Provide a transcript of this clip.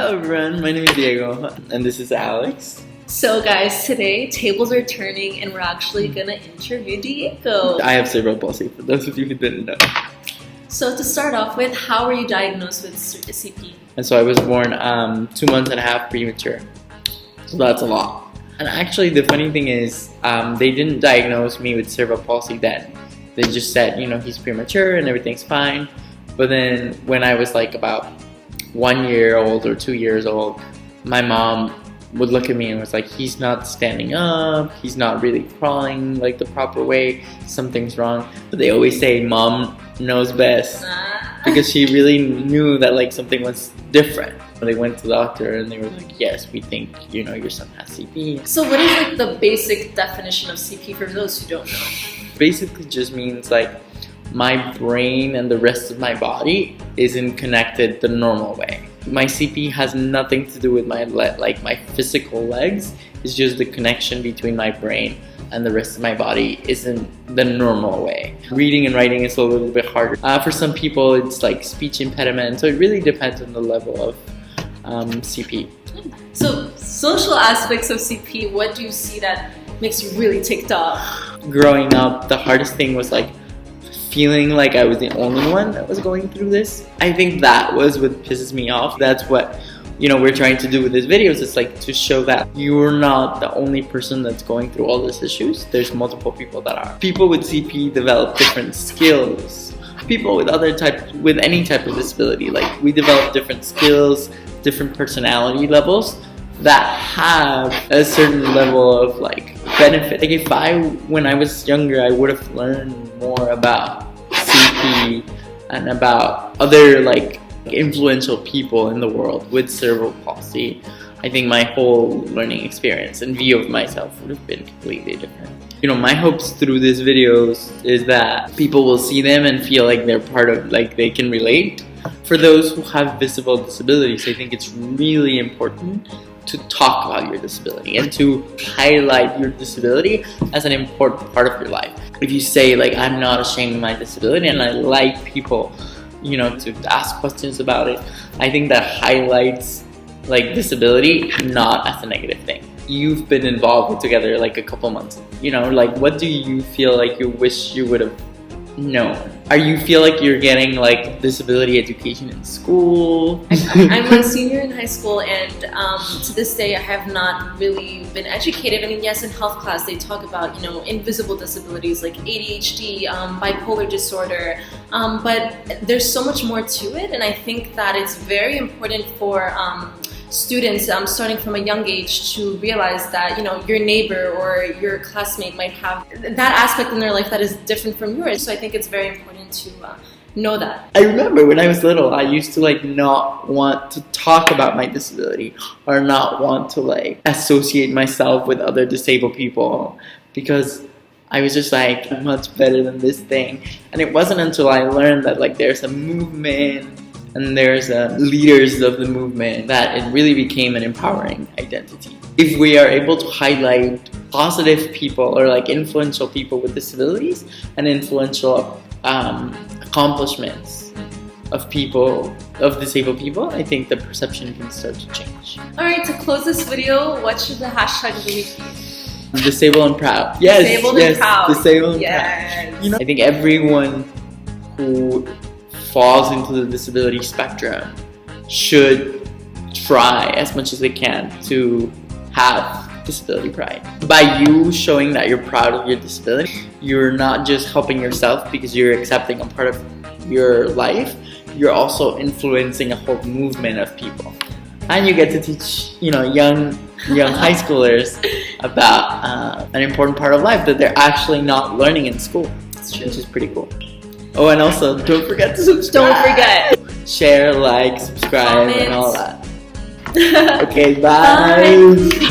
Hello everyone, my name is Diego and this is Alex. So guys, today tables are turning and we're actually gonna interview Diego. I have cerebral palsy, for those of you who didn't know. So to start off with, how were you diagnosed with CP? And so I was born 2 months and a half premature. So that's a lot. And actually the funny thing is, they didn't diagnose me with cerebral palsy then. They just said, you know, he's premature and everything's fine. But then when I was like about 1 year old or 2 years old, my mom would look at me and was like, he's not standing up, he's not really crawling like the proper way, something's wrong. But they always say mom knows best, because she really knew that like something was different. They went to the doctor and they were like, yes, we think, you know, your son has CP. So what is like the basic definition of CP for those who don't know? Basically just means like my brain and the rest of my body isn't connected the normal way. My CP has nothing to do with my my physical legs. It's just the connection between my brain and the rest of my body isn't the normal way. Reading and writing is a little bit harder. For some people it's like speech impediment, so it really depends on the level of CP. So social aspects of CP, what do you see that makes you really ticked off? Growing up, the hardest thing was like feeling like I was the only one that was going through this. I think that was what pisses me off. That's what, you know, we're trying to do with these videos. It's like to show that you're not the only person that's going through all these issues. There's multiple people that are. People with CP develop different skills. People with any type of disability, like we develop different skills, different personality levels that have a certain level of like benefit. Like when I was younger, I would have learned more about CP and about other like influential people in the world with cerebral palsy. I think my whole learning experience and view of myself would have been completely different. You know, my hopes through these videos is that people will see them and feel like they're part of, like they can relate. For those who have visible disabilities, I think it's really important to talk about your disability and to highlight your disability as an important part of your life. If you say like, I'm not ashamed of my disability and I like people, you know, to ask questions about it, I think that highlights like disability not as a negative thing. You've been involved together like a couple months, you know, like what do you feel like you wish you would have known? Are you feel like you're getting like disability education in school? I'm a senior in high school and to this day I have not really been educated. I mean, yes, in health class they talk about, you know, invisible disabilities like ADHD, bipolar disorder, but there's so much more to it, and I think that it's very important for students starting from a young age to realize that, you know, your neighbor or your classmate might have that aspect in their life that is different from yours. So I think it's very important to know that. I remember when I was little, I used to like not want to talk about my disability or not want to like associate myself with other disabled people because I was just like, I'm much better than this thing. And it wasn't until I learned that like there's a movement and there's leaders of the movement that it really became an empowering identity. If we are able to highlight positive people or like influential people with disabilities and influential accomplishments of people, of disabled people, I think the perception can start to change. Alright, to close this video, what should the hashtag of the week be? Disabled and proud. Yes, disabled and proud. Disabled and yes. proud. You know, I think everyone who falls into the disability spectrum should try as much as they can to have disability pride. By you showing that you're proud of your disability, you're not just helping yourself because you're accepting a part of your life, you're also influencing a whole movement of people. And you get to teach, you know, young high schoolers about an important part of life that they're actually not learning in school, which is pretty cool. Oh, and also, don't forget to subscribe. Don't forget. Share, like, subscribe, Comments. and all that. Okay, bye. Bye.